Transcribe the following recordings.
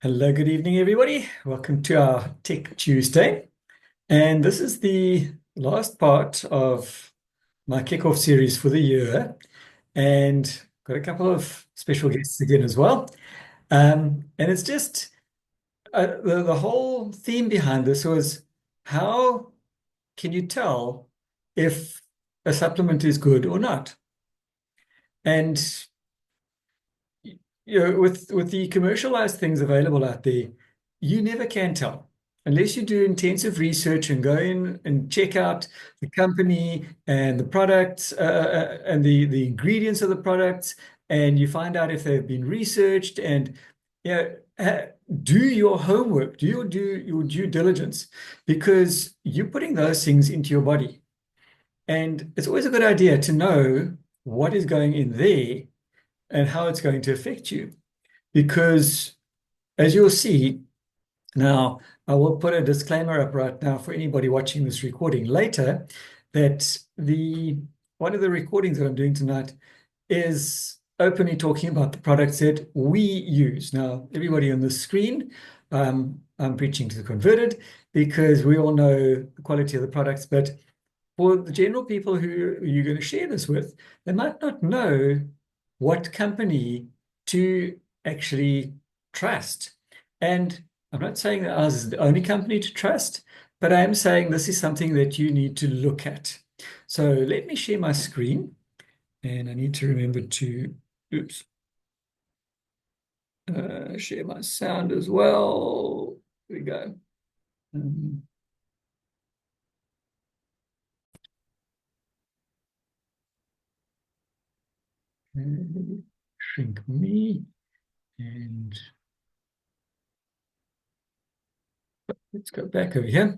Hello, good evening, everybody. Welcome to our Tech Tuesday. And this is the last part of my kickoff series for the year. And got a couple of special guests again as well. And it's just the whole theme behind this was how can you tell if a supplement is good or not? And with the commercialized things available out there, you never can tell unless you do intensive research and go in and check out the company and the products and the ingredients of the products, and you find out if they've been researched and do your homework, do your due diligence, because you're putting those things into your body, and it's always a good idea to know what is going in there and how it's going to affect you. Because as you'll see, now I will put a disclaimer up right now for anybody watching this recording later, that the one of the recordings that I'm doing tonight is openly talking about the products that we use. Now, everybody on the screen, I'm preaching to the converted because we all know the quality of the products, but for the general people who you're going to share this with, they might not know what company to actually trust. And I'm not saying that ours is the only company to trust, but I am saying this is something that you need to look at. So let me share my screen, and I need to remember to, share my sound as well. Here we go. Shrink me, and let's go back over here.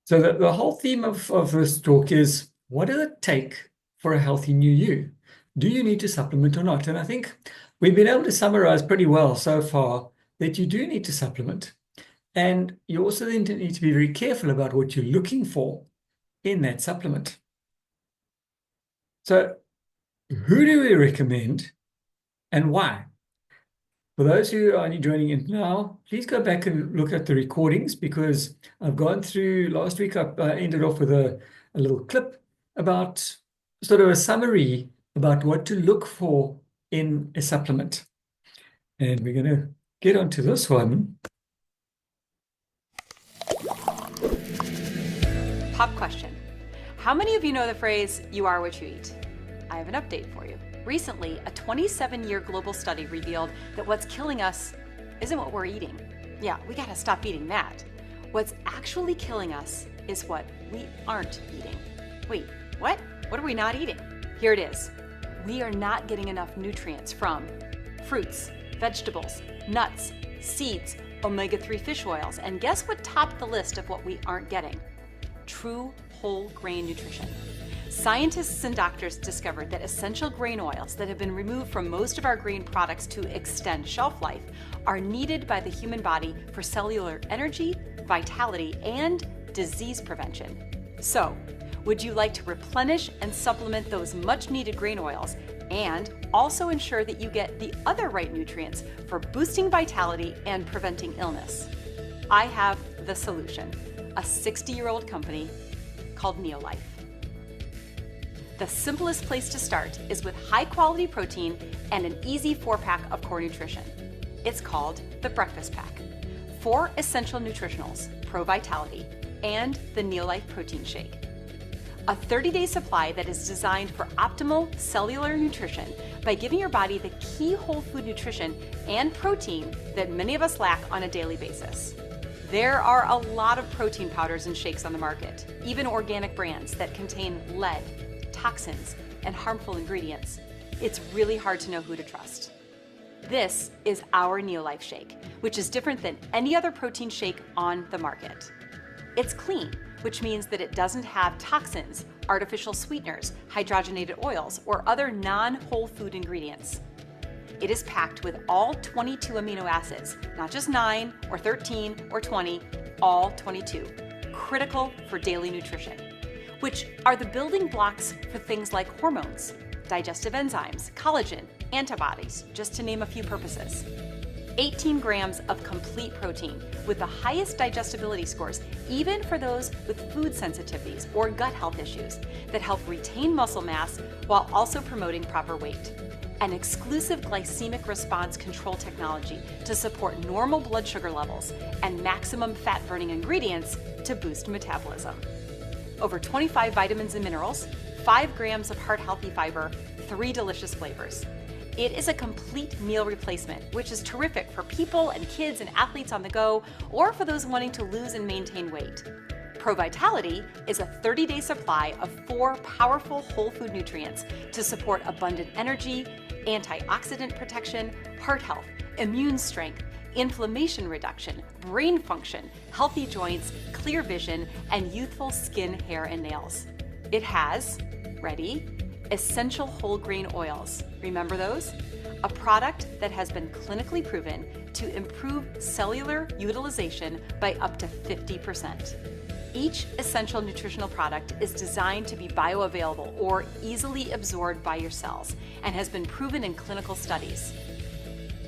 So the whole theme of this talk is, what does it take for a healthy new you? Do you need to supplement or not? And I think we've been able to summarize pretty well so far that you do need to supplement. And you also then need to be very careful about what you're looking for in that supplement. So who do we recommend and why? For those who are only joining in now, please go back and look at the recordings, because I've gone through last week. I ended off with a little clip about sort of a summary about what to look for in a supplement. And we're going to get onto this one. Pop question. How many of you know the phrase, "You are what you eat"? I have an update for you. Recently, a 27-year global study revealed that what's killing us isn't what we're eating. Yeah, we gotta stop eating that. What's actually killing us is what we aren't eating. Wait, what? What are we not eating? Here it is. We are not getting enough nutrients from fruits, vegetables, nuts, seeds, omega-3 fish oils, and guess what topped the list of what we aren't getting? True whole grain nutrition. Scientists and doctors discovered that essential grain oils that have been removed from most of our grain products to extend shelf life are needed by the human body for cellular energy, vitality, and disease prevention. So, would you like to replenish and supplement those much-needed grain oils and also ensure that you get the other right nutrients for boosting vitality and preventing illness? I have the solution, a 60-year-old company called Neolife. The simplest place to start is with high-quality protein and an easy 4-pack of core nutrition. It's called the Breakfast Pack. 4 essential nutritionals, Pro Vitality, and the Neolife Protein Shake. A 30-day supply that is designed for optimal cellular nutrition by giving your body the key whole food nutrition and protein that many of us lack on a daily basis. There are a lot of protein powders and shakes on the market, even organic brands that contain lead, toxins, and harmful ingredients. It's really hard to know who to trust. This is our Neolife Shake, which is different than any other protein shake on the market. It's clean, which means that it doesn't have toxins, artificial sweeteners, hydrogenated oils, or other non-whole food ingredients. It is packed with all 22 amino acids, not just 9 or 13 or 20, all 22, critical for daily nutrition, which are the building blocks for things like hormones, digestive enzymes, collagen, antibodies, just to name a few purposes. 18 grams of complete protein with the highest digestibility scores, even for those with food sensitivities or gut health issues, that help retain muscle mass while also promoting proper weight. An exclusive glycemic response control technology to support normal blood sugar levels, and maximum fat-burning ingredients to boost metabolism. Over 25 vitamins and minerals, 5 grams of heart-healthy fiber, 3 delicious flavors. It is a complete meal replacement, which is terrific for people and kids and athletes on the go, or for those wanting to lose and maintain weight. ProVitality is a 30-day supply of 4 powerful whole food nutrients to support abundant energy, antioxidant protection, heart health, immune strength, inflammation reduction, brain function, healthy joints, clear vision, and youthful skin, hair, and nails. It has, ready, essential whole grain oils. Remember those? A product that has been clinically proven to improve cellular utilization by up to 50%. Each essential nutritional product is designed to be bioavailable or easily absorbed by your cells and has been proven in clinical studies.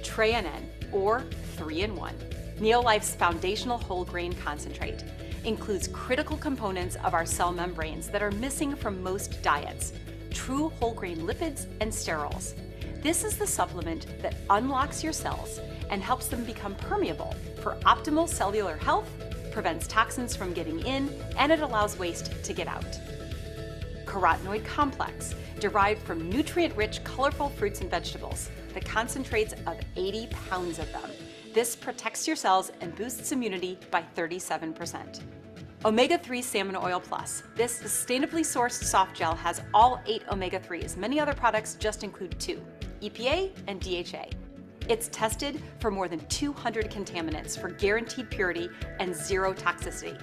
TreaNN, or 3-in-1, Neolife's foundational whole grain concentrate, includes critical components of our cell membranes that are missing from most diets: true whole grain lipids and sterols. This is the supplement that unlocks your cells and helps them become permeable for optimal cellular health, prevents toxins from getting in, and it allows waste to get out. Carotenoid complex, derived from nutrient-rich, colorful fruits and vegetables, the concentrates of 80 pounds of them. This protects your cells and boosts immunity by 37%. Omega-3 Salmon Oil Plus. This sustainably sourced soft gel has all 8 omega-3s. Many other products just include 2, EPA and DHA. It's tested for more than 200 contaminants for guaranteed purity and 0 toxicity.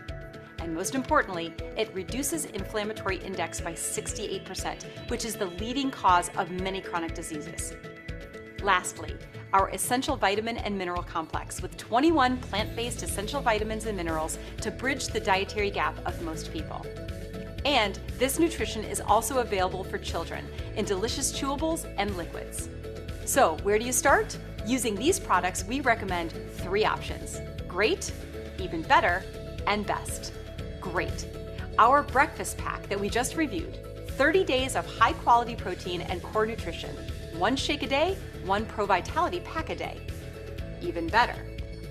And most importantly, it reduces inflammatory index by 68%, which is the leading cause of many chronic diseases. Lastly, our essential vitamin and mineral complex with 21 plant-based essential vitamins and minerals to bridge the dietary gap of most people. And this nutrition is also available for children in delicious chewables and liquids. So where do you start? Using these products, we recommend 3 options: great, even better, and best. Great. Our breakfast pack that we just reviewed, 30 days of high-quality protein and core nutrition, 1 shake a day, 1 ProVitality pack a day. Even better,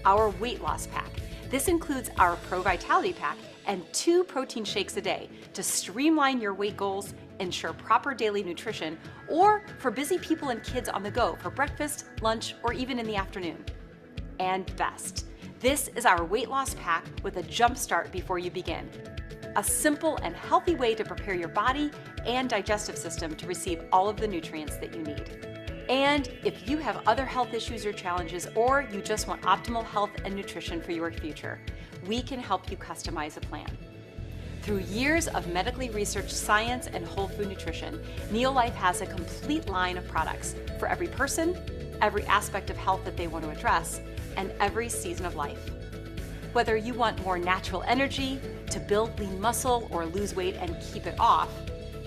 our weight loss pack. This includes our ProVitality pack and 2 protein shakes a day to streamline your weight goals, ensure proper daily nutrition, or for busy people and kids on the go for breakfast, lunch, or even in the afternoon. And best, this is our weight loss pack with a jump start before you begin. A simple and healthy way to prepare your body and digestive system to receive all of the nutrients that you need. And if you have other health issues or challenges, or you just want optimal health and nutrition for your future, we can help you customize a plan. Through years of medically researched science and whole food nutrition, Neolife has a complete line of products for every person, every aspect of health that they want to address, and every season of life. Whether you want more natural energy, to build lean muscle or lose weight and keep it off,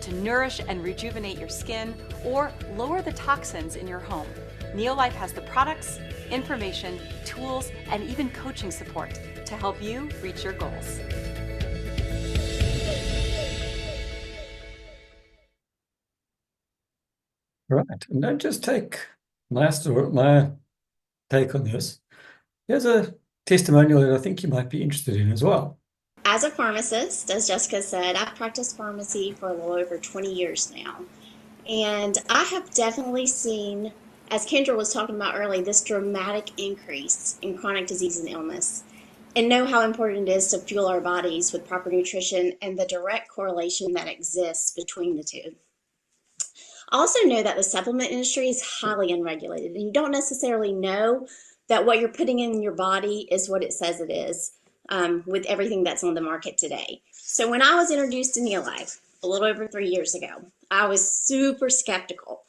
to nourish and rejuvenate your skin, or lower the toxins in your home, Neolife has the products, information, tools, and even coaching support to help you reach your goals. Right. And don't just take my take on this. Here's a testimonial that I think you might be interested in as well. As a pharmacist, as Jessica said, I've practiced pharmacy for a little over 20 years now. And I have definitely seen, as Kendra was talking about earlier, this dramatic increase in chronic disease and illness, and know how important it is to fuel our bodies with proper nutrition and the direct correlation that exists between the two. I also know that the supplement industry is highly unregulated, and you don't necessarily know that what you're putting in your body is what it says it is, with everything that's on the market today. So when I was introduced to Neolife a little over 3 years ago, I was super skeptical,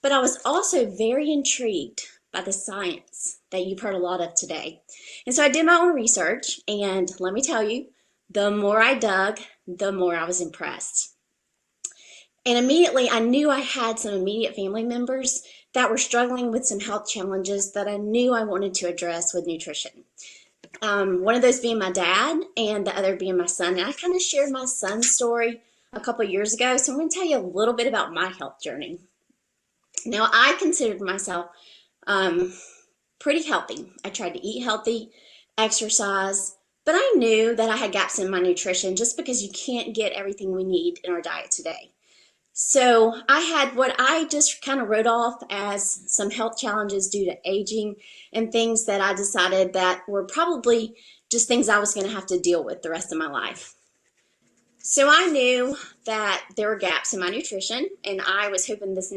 but I was also very intrigued by the science that you've heard a lot of today. And so I did my own research, and let me tell you, the more I dug, the more I was impressed. And immediately I knew I had some immediate family members that were struggling with some health challenges that I knew I wanted to address with nutrition. One of those being my dad, and the other being my son. And I kind of shared my son's story a couple of years ago. So I'm going to tell you a little bit about my health journey. Now, I considered myself pretty healthy. I tried to eat healthy, exercise, but I knew that I had gaps in my nutrition just because you can't get everything we need in our diet today. So I had what I just kind of wrote off as some health challenges due to aging and things that I decided that were probably just things I was going to have to deal with the rest of my life. So I knew that there were gaps in my nutrition, and I was hoping this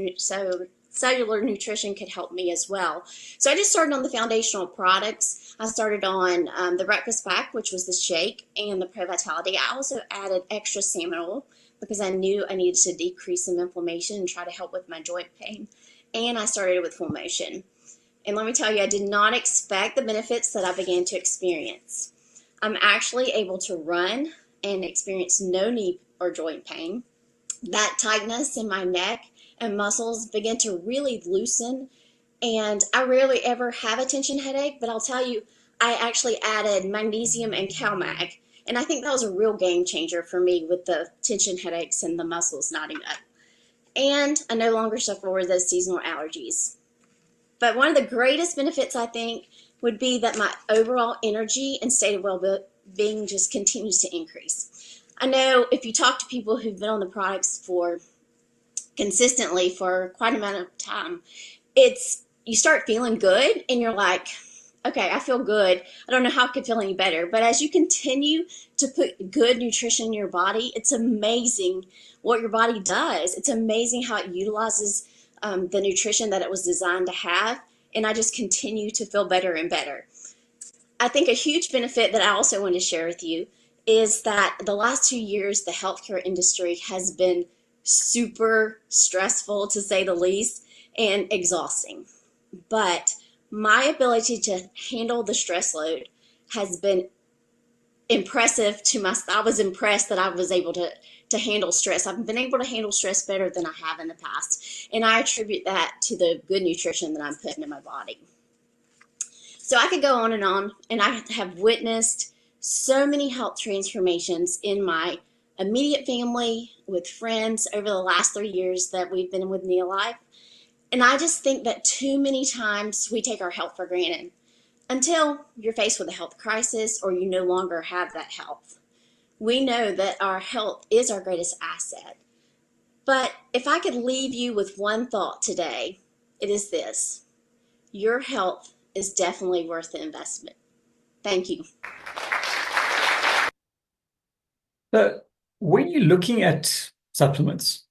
cellular nutrition could help me as well. So I just started on the foundational products. I started on the breakfast pack, which was the shake, and the Pro Vitality. I also added extra salmon oil because I knew I needed to decrease some inflammation and try to help with my joint pain. And I started with Full Motion. And let me tell you, I did not expect the benefits that I began to experience. I'm actually able to run and experience no knee or joint pain. That tightness in my neck and muscles began to really loosen. And I rarely ever have a tension headache, but I'll tell you, I actually added magnesium and CalMag. And I think that was a real game changer for me with the tension headaches and the muscles knotting up. And I no longer suffer with those seasonal allergies. But one of the greatest benefits, I think, would be that my overall energy and state of well-being just continues to increase. I know if you talk to people who've been on the products for consistently for quite an amount of time, you start feeling good and you're like, okay, I feel good. I don't know how I could feel any better. But as you continue to put good nutrition in your body, it's amazing what your body does. It's amazing how it utilizes the nutrition that it was designed to have. And I just continue to feel better and better. I think a huge benefit that I also want to share with you is that the last 2 years, the healthcare industry has been super stressful, to say the least, and exhausting. But my ability to handle the stress load has been impressive to my. I was impressed that I was able to handle stress. I've been able to handle stress better than I have in the past. And I attribute that to the good nutrition that I'm putting in my body. So I could go on, and I have witnessed so many health transformations in my immediate family, with friends over the last 3 years that we've been with Neolife. And I just think that too many times we take our health for granted until you're faced with a health crisis or you no longer have that health. We know that our health is our greatest asset. But if I could leave you with one thought today, it is this: your health is definitely worth the investment. Thank you. So when you're looking at supplements,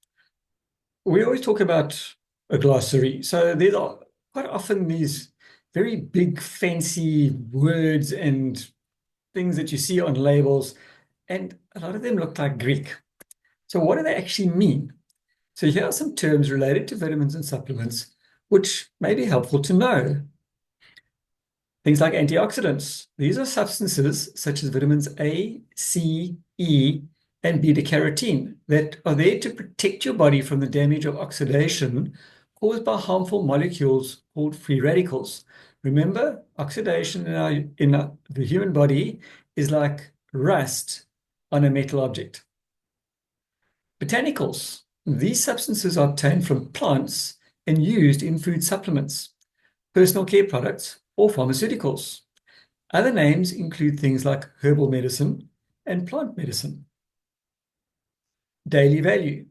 we always talk about a glossary. So there are quite often these very big, fancy words and things that you see on labels, and a lot of them look like Greek. So what do they actually mean? So here are some terms related to vitamins and supplements, which may be helpful to know. Things like antioxidants. These are substances such as vitamins A, C, E, and beta-carotene that are there to protect your body from the damage of oxidation caused by harmful molecules called free radicals. Remember, oxidation in the human body is like rust on a metal object. Botanicals. These substances are obtained from plants and used in food supplements, personal care products, or pharmaceuticals. Other names include things like herbal medicine and plant medicine. Daily value.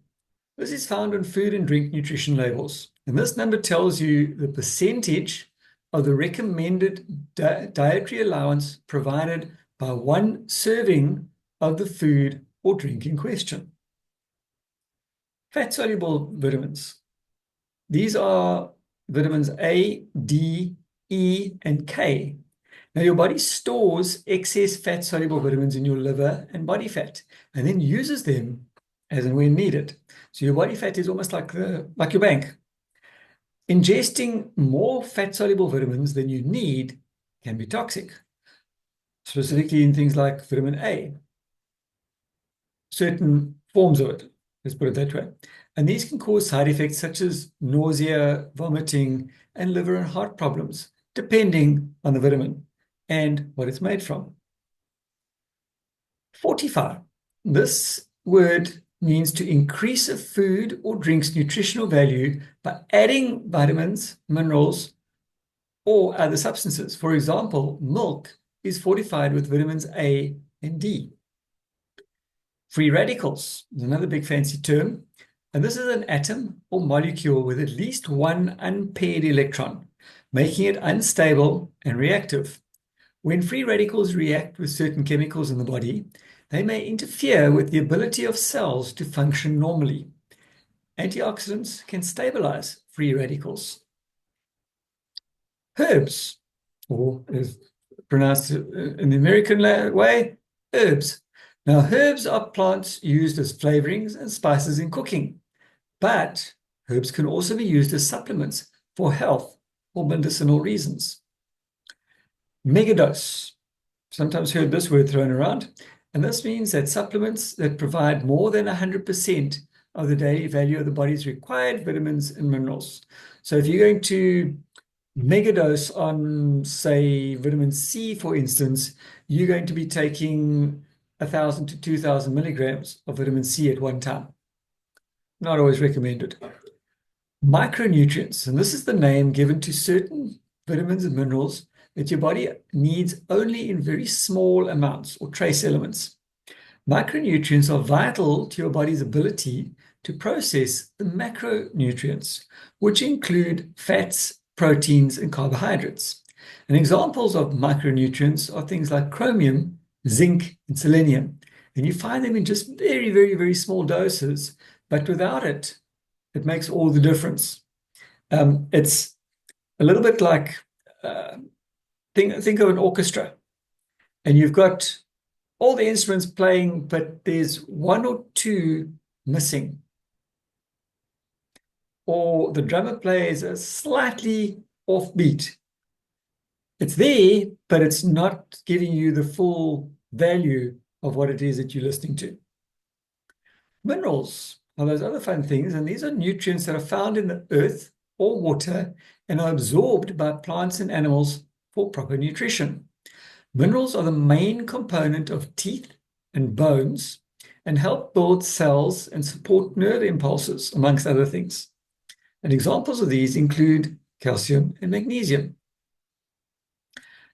This is found on food and drink nutrition labels, and this number tells you the percentage of the recommended dietary allowance provided by one serving of the food or drink in question. Fat-soluble vitamins. These are vitamins A, D, E, and K. Now, your body stores excess fat-soluble vitamins in your liver and body fat, and then uses them as and when needed. So your body fat is almost like your bank. Ingesting more fat-soluble vitamins than you need can be toxic, specifically in things like vitamin A. Certain forms of it, let's put it that way. And these can cause side effects such as nausea, vomiting, and liver and heart problems, depending on the vitamin and what it's made from. Fortify. This word means to increase a food or drink's nutritional value by adding vitamins, minerals, or other substances. For example, milk is fortified with vitamins A and D. Free radicals is another big fancy term, and this is an atom or molecule with at least one unpaired electron, making it unstable and reactive. When free radicals react with certain chemicals in the body, they may interfere with the ability of cells to function normally. Antioxidants can stabilize free radicals. Herbs, or as pronounced in the American way, herbs. Now, herbs are plants used as flavorings and spices in cooking, but herbs can also be used as supplements for health or medicinal reasons. Megadose, sometimes heard this word thrown around, and this means that supplements that provide more than 100% of the daily value of the body's required vitamins and minerals. So if you're going to megadose on, say, vitamin C, for instance, you're going to be taking 1,000 to 2,000 milligrams of vitamin C at one time. Not always recommended. Micronutrients, and this is the name given to certain vitamins and minerals that your body needs only in very small amounts or trace elements. Micronutrients are vital to your body's ability to process the macronutrients, which include fats, proteins, and carbohydrates. And examples of micronutrients are things like chromium, zinc, and selenium. And you find them in just very, very, very small doses, but without it, it makes all the difference. It's a little bit like, think of an orchestra, and you've got all the instruments playing, but there's one or two missing. Or the drummer plays a slightly offbeat. It's there, but it's not giving you the full value of what it is that you're listening to. Minerals are those other fun things, and these are nutrients that are found in the earth or water and are absorbed by plants and animals for proper nutrition. Minerals are the main component of teeth and bones and help build cells and support nerve impulses, amongst other things. And examples of these include calcium and magnesium.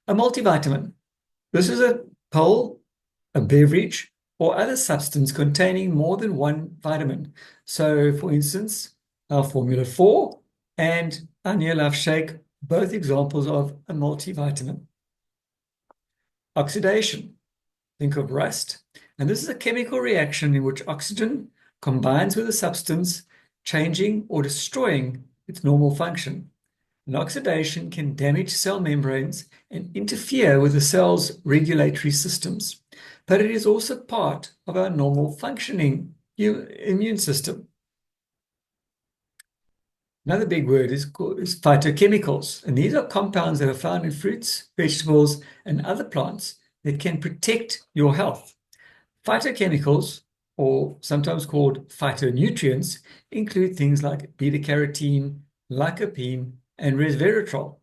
A multivitamin. This is a pill, a beverage, or other substance containing more than one vitamin. So, for instance, our Formula 4 and our Neolife Shake, both examples of a multivitamin. Oxidation. Think of rust. And this is a chemical reaction in which oxygen combines with a substance, changing or destroying its normal function. And oxidation can damage cell membranes and interfere with the cell's regulatory systems. But it is also part of our normal functioning immune system. Another big word is phytochemicals, and these are compounds that are found in fruits, vegetables, and other plants that can protect your health. Phytochemicals, or sometimes called phytonutrients, include things like beta-carotene, lycopene, and resveratrol.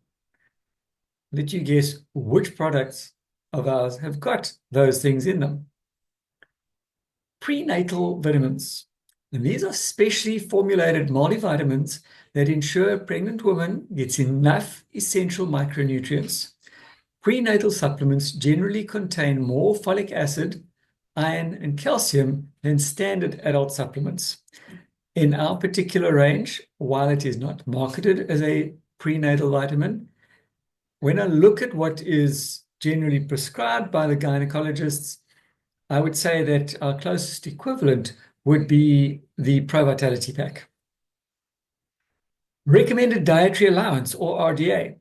Let you guess which products of ours have got those things in them. Prenatal vitamins. And these are specially formulated multivitamins that ensure a pregnant woman gets enough essential micronutrients. Prenatal supplements generally contain more folic acid, iron, and calcium than standard adult supplements. In our particular range, while it is not marketed as a prenatal vitamin, when I look at what is generally prescribed by the gynecologists, I would say that our closest equivalent would be the Pro Vitality Pack. Recommended dietary allowance, or RDA.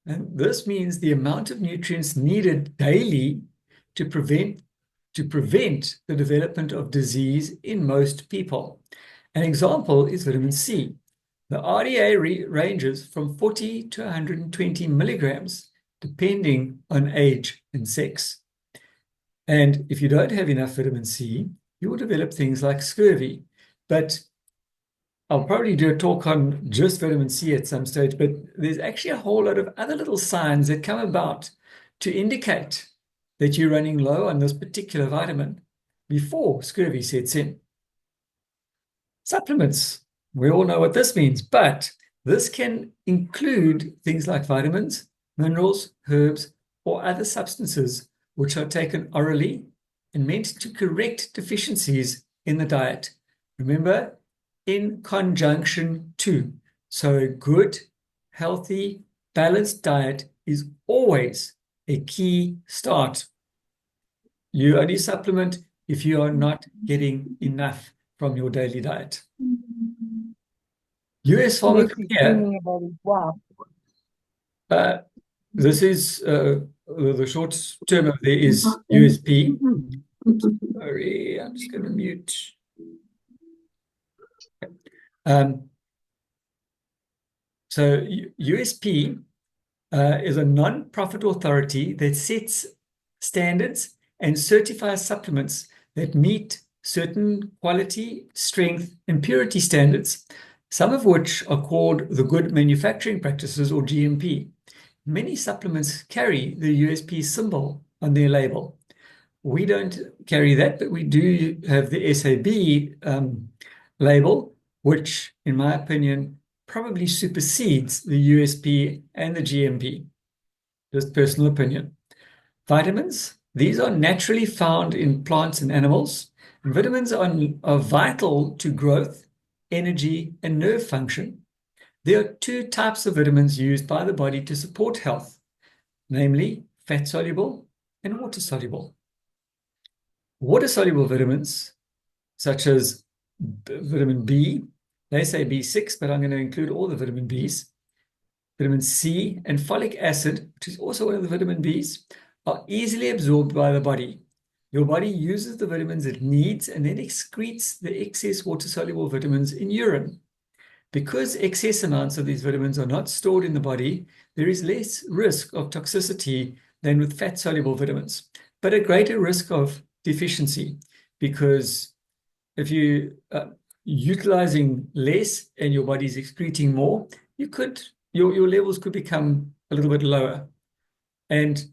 And this means the amount of nutrients needed daily to prevent the development of disease in most people. An example is vitamin C. The RDA ranges from 40 to 120 milligrams, depending on age and sex. And if you don't have enough vitamin C, you will develop things like scurvy, But I'll probably do a talk on just vitamin C at some stage, but there's actually a whole lot of other little signs that come about to indicate that you're running low on this particular vitamin before scurvy sets in. Supplements, we all know what this means, but this can include things like vitamins, minerals, herbs, or other substances which are taken orally and meant to correct deficiencies in the diet. Remember, in conjunction to. So a good, healthy, balanced diet is always a key start. You only supplement if you are not getting enough from your daily diet. US Pharmacopoeia. This is the short term of there is USP. Sorry, I'm just going to mute. So USP is a non-profit authority that sets standards and certifies supplements that meet certain quality, strength, and purity standards, some of which are called the Good Manufacturing Practices, or GMP. Many supplements carry the USP symbol on their label. We don't carry that, but we do have the SAB label, which, in my opinion, probably supersedes the USP and the GMP. Just personal opinion. Vitamins, these are naturally found in plants and animals. And vitamins are vital to growth, energy, and nerve function. There are two types of vitamins used by the body to support health, namely fat-soluble and water-soluble. Water-soluble vitamins, such as vitamin B, they say B6, but I'm going to include all the vitamin Bs. Vitamin C and folic acid, which is also one of the vitamin Bs, are easily absorbed by the body. Your body uses the vitamins it needs and then excretes the excess water-soluble vitamins in urine. Because excess amounts of these vitamins are not stored in the body, there is less risk of toxicity than with fat-soluble vitamins, but a greater risk of deficiency, because if you utilizing less and your body's excreting more, your levels could become a little bit lower. And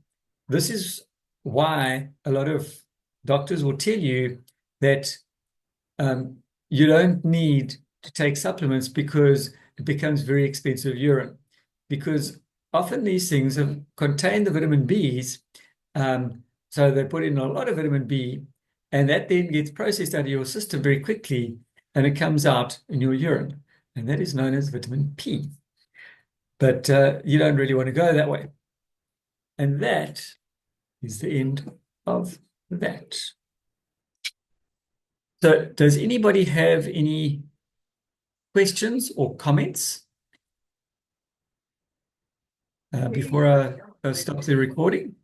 this is why a lot of doctors will tell you that you don't need to take supplements because it becomes very expensive urine. Because often these things contain the vitamin Bs, so they put in a lot of vitamin B, and that then gets processed out of your system very quickly, and it comes out in your urine, and that is known as vitamin P. But you don't really want to go that way. And that is the end of that. So does anybody have any questions or comments before I stop the recording?